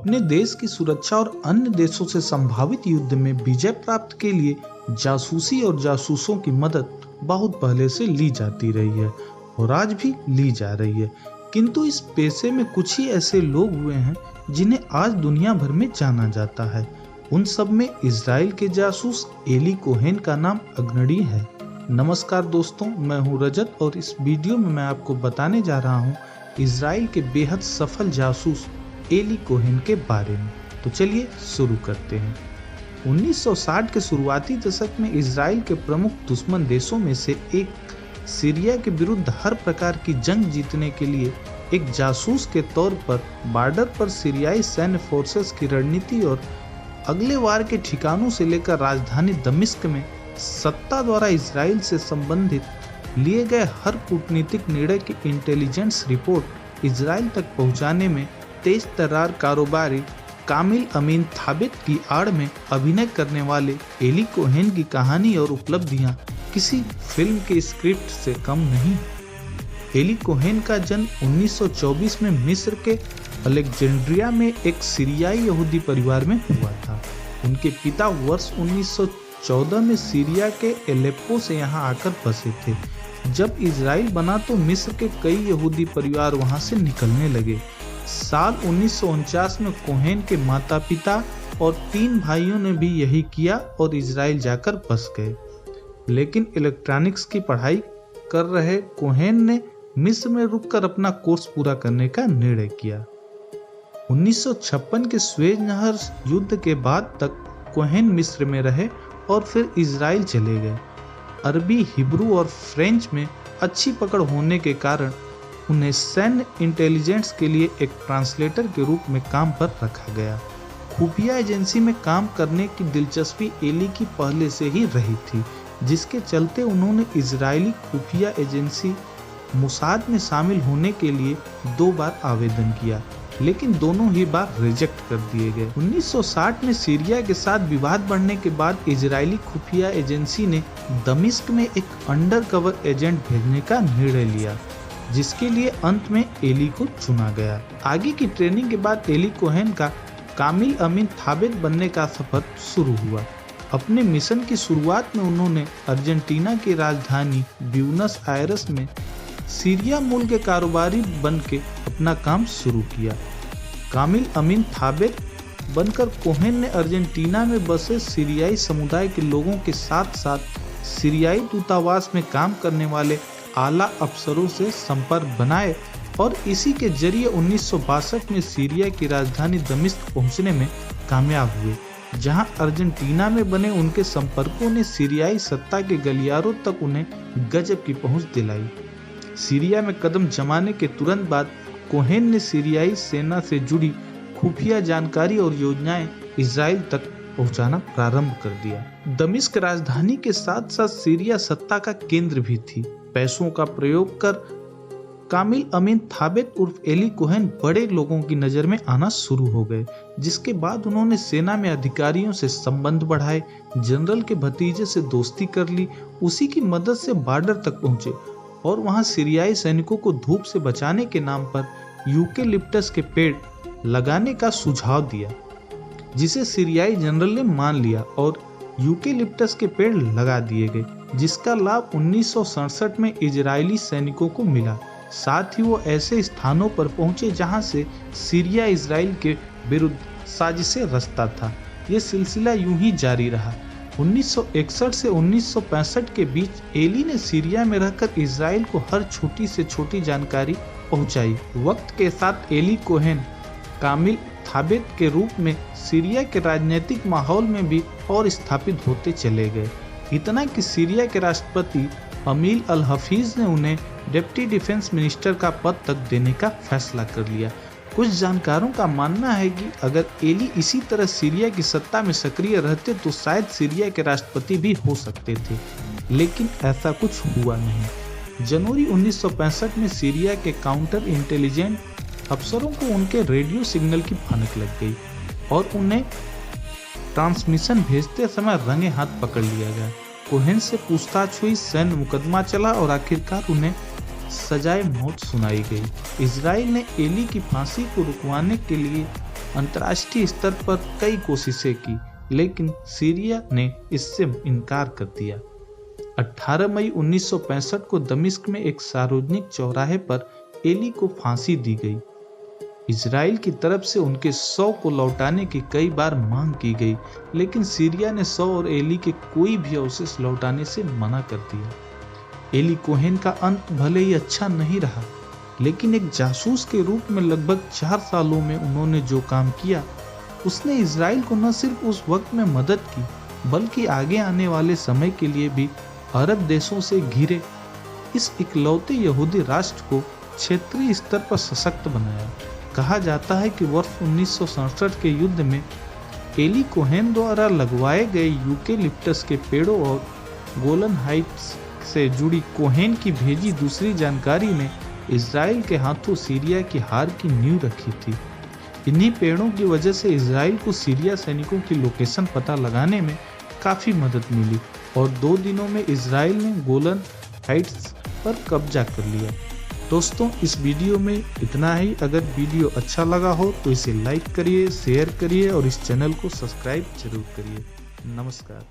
अपने देश की सुरक्षा और अन्य देशों से संभावित युद्ध में विजय प्राप्त के लिए जासूसी और जासूसों की मदद बहुत पहले से ली जाती रही है और आज भी ली जा रही है। किंतु इस पेशे में कुछ ही ऐसे लोग हुए हैं जिन्हें आज दुनिया भर में जाना जाता है। उन सब में इजराइल के जासूस एली कोहेन का नाम अग्रणी है। नमस्कार दोस्तों, मैं हूं रजत और इस वीडियो में मैं आपको बताने जा रहा हूं इजराइल के बेहद सफल जासूस एली कोहेन के बारे में। तो चलिए शुरू करते हैं। 1960 के शुरुआती दशक में इजराइल के प्रमुख दुश्मन देशों में से एक सीरिया के विरुद्ध हर प्रकार की जंग जीतने के लिए एक जासूस के तौर पर बॉर्डर पर सीरियाई सैन्य फोर्सेस की रणनीति और अगले वार के ठिकानों से लेकर राजधानी दमिश्क में सत्ता द्वारा इजराइल से संबंधित लिए गए हर कूटनीतिक निर्णय की इंटेलिजेंस रिपोर्ट इजराइल तक पहुंचाने में तेज तर्रार कारोबारी कामिल अमीन थाबित की आड़ में अभिनय करने वाले एली कोहेन की कहानी और उपलब्धियां किसी फिल्म के स्क्रिप्ट से कम नहीं। एली कोहेन का जन्म 1924 में मिस्र के अलेक्जेंड्रिया में एक सीरियाई यहूदी परिवार में हुआ था। उनके पिता वर्ष 1914 में सीरिया के एलेप्पो से यहाँ आकर बसे थे। जब इजराइल बना तो मिस्र के कई यहूदी परिवार वहाँ से निकलने लगे। साल 1949 में कोहेन के माता पिता और 3 भाइयों ने भी यही किया और इजराइल जाकर बस गए। लेकिन इलेक्ट्रॉनिक्स की पढ़ाई कर रहे कोहेन ने मिस्र में रुककर अपना कोर्स पूरा करने का निर्णय किया। 1956 के स्वेज नहर युद्ध के बाद तक कोहेन मिस्र में रहे और फिर इजराइल चले गए। अरबी, हिब्रू और फ्रेंच में अच्छी पकड़ होने के कारण उन्हें सैन्य इंटेलिजेंस के लिए एक ट्रांसलेटर के रूप में काम पर रखा गया। खुफिया एजेंसी में काम करने की दिलचस्पी एली की पहले से ही रही थी, जिसके चलते उन्होंने इजरायली खुफिया एजेंसी मुसाद में शामिल होने के लिए 2 बार आवेदन किया, लेकिन दोनों ही बार रिजेक्ट कर दिए गए। 1960 में सीरिया के साथ विवाद बढ़ने के बाद इजरायली खुफिया एजेंसी ने दमिश्क में एक अंडर कवर एजेंट भेजने का निर्णय लिया, जिसके लिए अंत में एली को चुना गया। आगे की ट्रेनिंग के बाद एली कोहेन का कामिल अमीन थाबित बनने का सफर शुरू हुआ। अपने मिशन की शुरुआत में उन्होंने अर्जेंटीना की राजधानी ब्यूनस आयरस में सीरिया मूल के कारोबारी बन के अपना काम शुरू किया। कामिल अमीन थाबित बनकर कोहेन ने अर्जेंटीना में बसे सीरियाई समुदाय के लोगों के साथ साथ सीरियाई दूतावास में काम करने वाले आला अफसरों से संपर्क बनाए और इसी के जरिए 1962 में सीरिया की राजधानी दमिश्क पहुंचने में कामयाब हुए, जहां अर्जेंटीना में बने उनके संपर्कों ने सीरियाई सत्ता के गलियारों तक उन्हें गजब की पहुंच दिलाई। सीरिया में कदम जमाने के तुरंत बाद कोहेन ने सीरियाई सेना से जुड़ी खुफिया जानकारी और योजनाएं इजराइल तक पहुंचाना प्रारंभ कर दिया। दमिश्क राजधानी के साथ साथ सीरिया सत्ता का केंद्र भी थी। पैसों का प्रयोग कर कामिल अमीन थाबित उर्फ एली कोहेन बड़े लोगों की नजर में आना शुरू हो गए, जिसके बाद उन्होंने सेना में अधिकारियों से संबंध बढ़ाए, जनरल के भतीजे से दोस्ती कर ली, उसी की मदद से बॉर्डर तक पहुंचे और वहां सीरियाई सैनिकों को धूप से बचाने के नाम पर यूकेलिप्टस के पेड़ लगाने का सुझाव दिया, जिसे सीरियाई जनरल ने मान लिया और यूकेलिप्टस के पेड़ लगा दिए गए, जिसका लाभ 1967 में इजरायली सैनिकों को मिला। साथ ही वो ऐसे स्थानों पर पहुंचे जहां से सीरिया इजराइल के विरुद्ध साजिशें रचता था। ये सिलसिला यूं ही जारी रहा। 1961 से 1965 के बीच एली ने सीरिया में रहकर इजराइल को हर छोटी से छोटी जानकारी पहुंचाई। वक्त के साथ एली कोहेन कामिल थाबित के रूप में सीरिया के राजनीतिक माहौल में भी और स्थापित होते चले गए। इतना कि सीरिया के राष्ट्रपति अमील अल हफीज ने उन्हें डिप्टी डिफेंस मिनिस्टर का पद तक देने का फैसला कर लिया। कुछ जानकारों का मानना है कि अगर एली इसी तरह सीरिया की सत्ता में सक्रिय रहते तो शायद सीरिया के राष्ट्रपति भी हो सकते थे, लेकिन ऐसा कुछ हुआ नहीं। जनवरी 1965 में सीरिया के काउंटर इंटेलिजेंस अफसरों को उनके रेडियो सिग्नल की भनक लग गई और उन्हें ट्रांसमिशन भेजते समय रंगे हाथ पकड़ लिया गया। कोहेन से पूछताछ हुई, सैन्य मुकदमा चला और आखिरकार उन्हें सजाए मौत सुनाई गई। इजराइल ने एली की फांसी को रुकवाने के लिए अंतर्राष्ट्रीय स्तर पर कई कोशिशें की, लेकिन सीरिया ने इससे इनकार कर दिया। 18 मई 1965 को दमिश्क में एक सार्वजनिक चौराहे पर एली को फांसी दी गई। इजराइल की तरफ से उनके 100 को लौटाने की कई बार मांग की गई, लेकिन सीरिया ने 100 और एली के कोई भी अवशेष लौटाने से मना कर दिया। एली कोहेन का अंत भले ही अच्छा नहीं रहा, लेकिन एक जासूस के रूप में लगभग 4 सालों में उन्होंने जो काम किया, उसने इजराइल को न सिर्फ उस वक्त में मदद की, बल्कि आगे आने वाले समय के लिए भी अरब देशों से घिरे इस इकलौते यहूदी राष्ट्र को क्षेत्रीय स्तर पर सशक्त बनाया। कहा जाता है कि वर्ष 1967 के युद्ध में एली कोहेन द्वारा लगवाए गए यूकेलिप्टस के पेड़ों और गोलन हाइट्स से जुड़ी कोहेन की भेजी दूसरी जानकारी ने इजराइल के हाथों सीरिया की हार की नींव रखी थी। इन्हीं पेड़ों की वजह से इजराइल को सीरिया सैनिकों की लोकेशन पता लगाने में काफ़ी मदद मिली और 2 दिनों में इजराइल ने गोलन हाइट्स पर कब्जा कर लिया। दोस्तों, इस वीडियो में इतना ही। अगर वीडियो अच्छा लगा हो तो इसे लाइक करिए, शेयर करिए और इस चैनल को सब्सक्राइब जरूर करिए। नमस्कार।